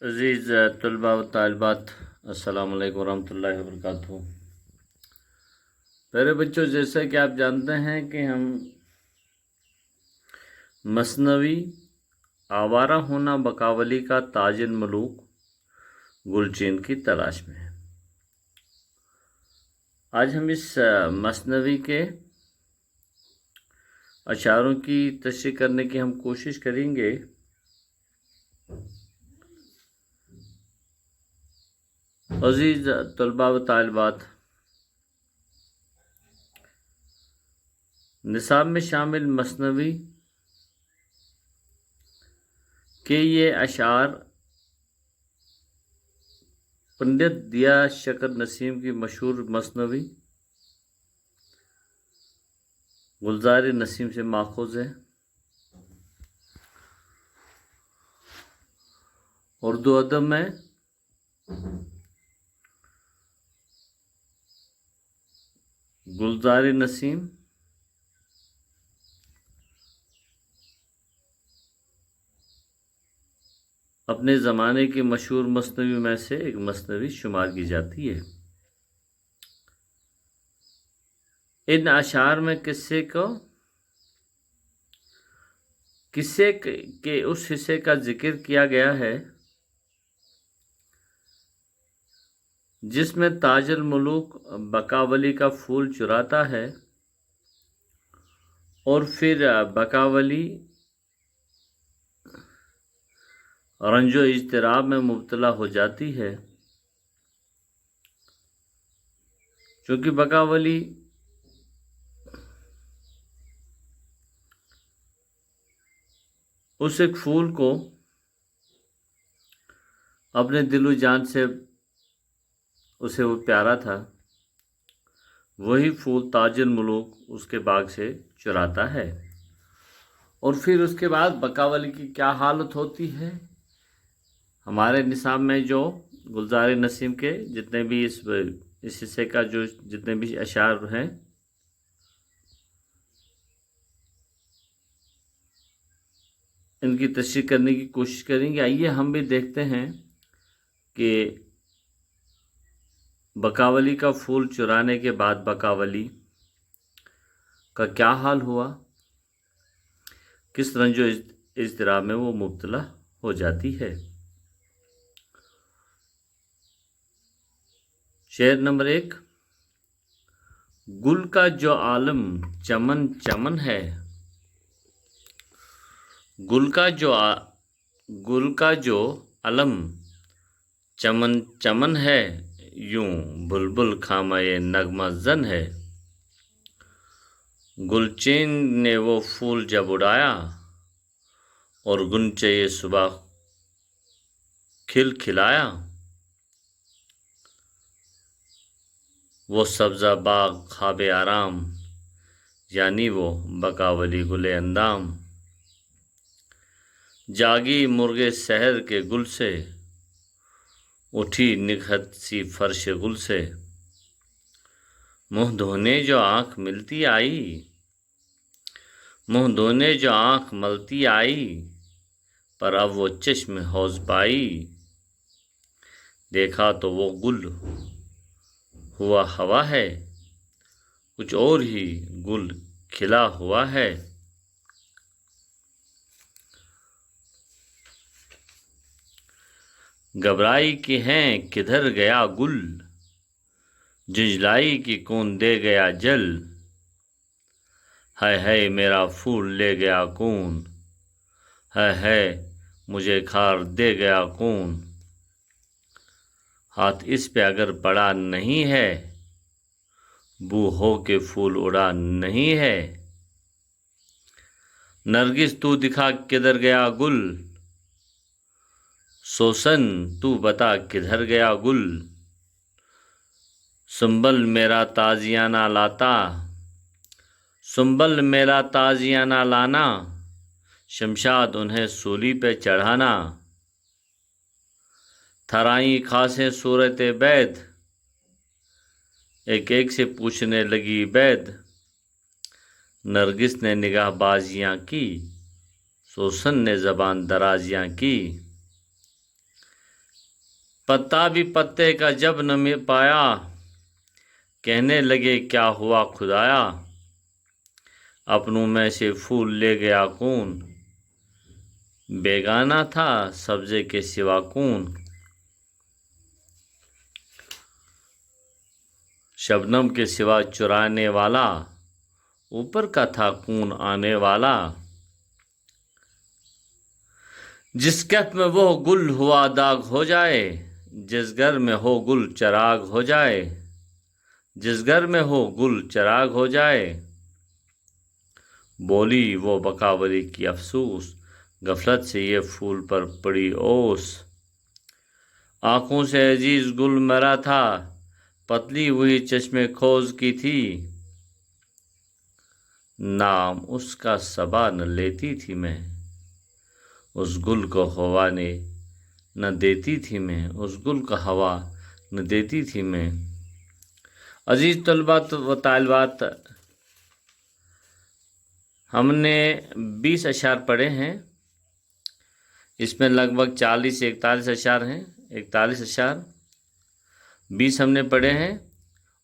عزیز طلباء و طالبات، السلام علیکم ورحمۃ اللہ وبرکاتہ۔ پیارے بچوں، جیسا کہ آپ جانتے ہیں کہ ہم مثنوی آوارہ ہونا بقاولی کا تاج الملوک گلچین کی تلاش میں ہیں۔ آج ہم اس مثنوی کے اشعاروں کی تشریح کرنے کی ہم کوشش کریں گے۔ عزیز طلباء و طالبات، نصاب میں شامل مثنوی کے یہ اشعار پنڈت دیا شکر نسیم کی مشہور مثنوی گلزار نسیم سے ماخوذ ہے۔ اردو ادب میں گلزار نسیم اپنے زمانے کی مشہور مثنوی میں سے ایک مثنوی شمار کی جاتی ہے۔ ان اشعار میں قصے کے اس حصے کا ذکر کیا گیا ہے جس میں تاج الملوک بقاولی کا پھول چراتا ہے اور پھر بقاولی رنج و اضطراب میں مبتلا ہو جاتی ہے، چونکہ بقاولی اس ایک پھول کو اپنے دل و جان سے اسے وہ پیارا تھا، وہی پھول تاج الملوک اس کے باغ سے چراتا ہے، اور پھر اس کے بعد بقاولی کی کیا حالت ہوتی ہے۔ ہمارے نصاب میں جو گلزار نسیم کے جتنے بھی اس حصے کا جو جتنے بھی اشعار ہیں، ان کی تشریح کرنے کی کوشش کریں گے۔ آئیے ہم بھی دیکھتے ہیں کہ بقاولی کا پھول چرانے کے بعد بقاولی کا کیا حال ہوا، کس رنج و اضطراب میں وہ مبتلا ہو جاتی ہے۔ شعر نمبر 1۔ گل کا جو عالم چمن چمن ہے، گل کا جو علم چمن چمن ہے، یوں بلبل خامۂ نغمہ زن ہے۔ گلچین نے وہ پھول جب اڑایا اور غنچۂ صبح کھل کھلایا، وہ سبزہ باغ خواب آرام، یعنی وہ بقاولی گل اندام۔ جاگی مرغ سحر کے گل سے، اٹھی نکہت سی فرش گل سے۔ منہ دھونے جو آنکھ ملتی آئی، منہ دھونے جو آنکھ ملتی آئی، پر اب وہ چشم حوض پائی۔ دیکھا تو وہ گل ہوا ہوا ہے، کچھ اور ہی گل کھلا ہوا ہے۔ گھبرائی کہ ہیں کدھر گیا گل، جھنجھلائی کہ کون دے گیا جل۔ ہائے ہائے میرا پھول لے گیا کون، ہائے ہائے مجھے خار دے گیا کون۔ ہاتھ اس پہ اگر پڑا نہیں ہے، بو ہو کے پھول اڑا نہیں ہے۔ نرگس تو دکھا کدھر گیا گل، سوسن تو بتا کدھر گیا گل۔ سنبل میرا تازیانہ لاتا، سنبل میرا تازیانہ لانا، شمشاد انہیں سولی پہ چڑھانا۔ تھرائیں خاصیں صورت بید، ایک ایک سے پوچھنے لگی بید۔ نرگس نے نگاہ بازیاں کی، سوسن نے زبان درازیاں کی۔ पत्ता भी पत्ते का जब न में पाया, कहने लगे क्या हुआ खुदाया, अपनों में से फूल ले गया कौन, बेगाना था सब्जे के सिवा कौन। शबनम के सिवा चुराने वाला, ऊपर का था कौन आने वाला। जिस कफ में वो गुल हुआ दाग हो जाए, जिस घर में हो गुल चराग हो जाए, जिस घर में हो गुल चराग हो जाए। बोली वो बकावली की अफसोस, गफलत से ये फूल पर पड़ी ओस। आँखों से अजीज गुल मरा था, पतली हुई चश्मे खोज की थी, नाम उसका सबा न लेती थी मैं, उस गुल को हवा ने न देती थी मैं, उस गुल का हवा न देती थी मैं। अजीज तलबात व तालबात, हमने 20 अशार पढ़े हैं। इसमें लगभग 40 से 41 अशार हैं। 41 अशार 20 हमने पढ़े हैं,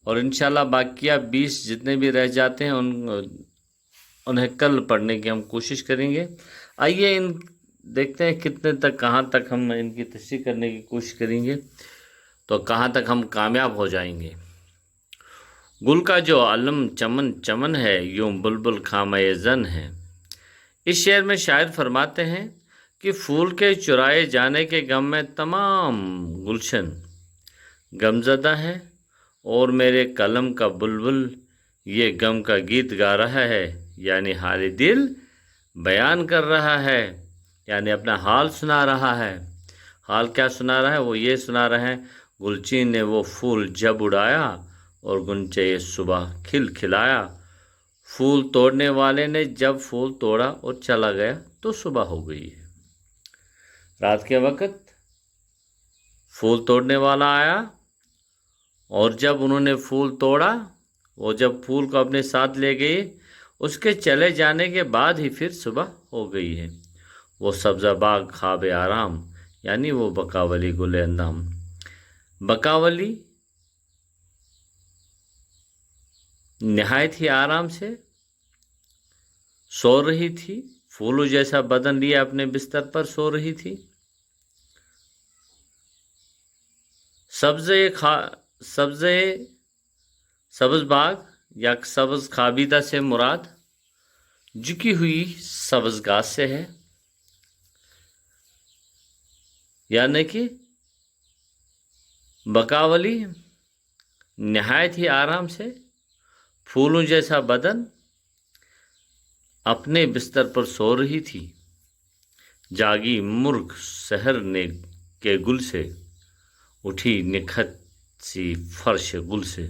और इंशाल्लाह बाकिया 20 जितने भी रह जाते हैं उन्हें कल पढ़ने की हम कोशिश करेंगे। आइए इन देखते हैं कितने तक, कहाँ तक हम इनकी तशरीह करने की कोशिश करेंगे तो कहाँ तक हम कामयाब हो जाएंगे। गुल का जो अलम चमन चमन है, यूं बुलबुल खामे जन है। इस शेर में शायर फरमाते हैं कि फूल के चुराए जाने के गम में तमाम गुलशन गमज़दा है, और मेरे कलम का बुलबुल ये गम का गीत गा रहा है, यानी हाल दिल बयान कर रहा है, यानी अपना हाल सुना रहा है। हाल क्या सुना रहा है? वो ये सुना रहा है, गुलचीन ने वो फूल जब उड़ाया और गुंचे ये सुबह खिल खिलाया। फूल तोड़ने वाले ने जब फूल तोड़ा और चला गया तो सुबह हो गई है। रात के वक़्त फूल तोड़ने वाला आया, और जब उन्होंने फूल तोड़ा, वो जब फूल को अपने साथ ले गए, उसके चले जाने के बाद ही फिर सुबह हो गई है। वो सब्ज़ा बाग ख्वाब आराम, यानी वो बकावली गुल अंदाम। बकावली नहायत ही आराम से सो रही थी, फूलों जैसा बदन लिए अपने बिस्तर पर सो रही थी। सब्ज़ बाग या सब्ज़ खाबीदा से मुराद झुकी हुई सब्ज़ घास से है, यानी कि बकावली नहायत ही आराम से फूलों जैसा बदन अपने बिस्तर पर सो रही थी। जागी मुर्ग सहर ने के गुल से, उठी निखत सी फर्श गुल से।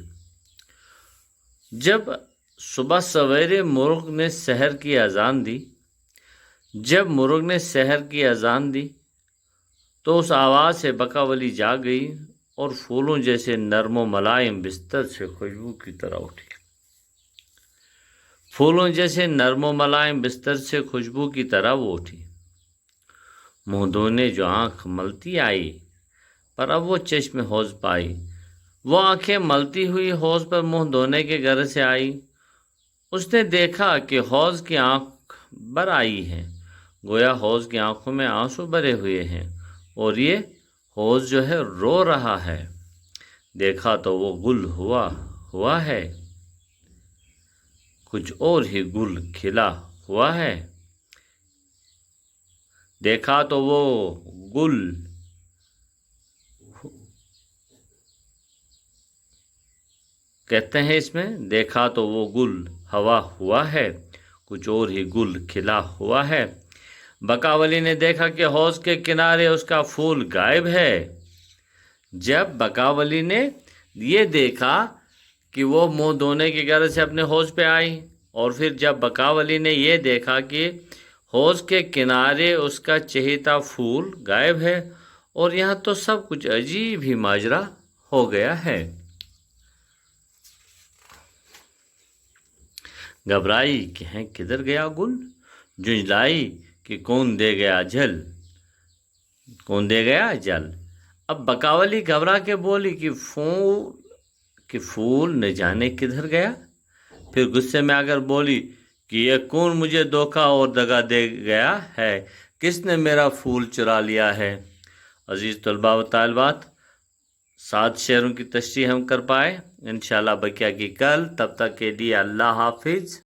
जब सुबह सवेरे मुर्ग ने सहर की अजान दी, जब मुर्ग ने सहर की अजान दी, तो उस आवाज़ से बकावली जाग गई और फूलों जैसे नरम मुलायम बिस्तर से खुशबू की तरह उठी। फूलों जैसे नरम मुलायम बिस्तर से खुशबू की तरह वो उठी। मुँह धोने जो आँख मलती आई, पर अब वो चश्मे हौज पाई। वो आंखें मलती हुई हौज पर मुँह धोने के घर से आई। उसने देखा कि हौज की आँख भर आई है, गोया हौज की आंखों में आंसू भरे हुए हैं, और ये हौज जो है रो रहा है। देखा तो वो गुल हुआ है, कुछ और ही गुल खिला हुआ है। देखा तो वो गुल कहते हैं इसमें, देखा तो वो गुल हवा हुआ है, कुछ और ही गुल खिला हुआ है। बकावली ने देखा कि हौज के किनारे उसका फूल गायब है। जब बकावली ने ये देखा कि वो मुंह धोने की गरज से अपने हौज पे आई, और फिर जब बकावली ने ये देखा कि हौज के किनारे उसका चहेता फूल गायब है, और यहाँ तो सब कुछ अजीब ही माजरा हो गया है। घबराई कि हैं किधर गया गुल, जुझलाई कि कौन दे गया जल, कौन दे गया जल। اب بکاولی گھبرا کے بولی کہ پھول نہ جانے کدھر گیا. پھر غصے میں آ کر بولی کہ یہ کون مجھے دھوکہ اور دغا دے گیا ہے, کس نے میرا پھول چرا لیا ہے. عزیز طلباء و طالبات, 7 شعروں کی تشریح ہم کر پائے. انشاءاللہ بقیہ کی کل. تب تک کے لیے اللہ حافظ.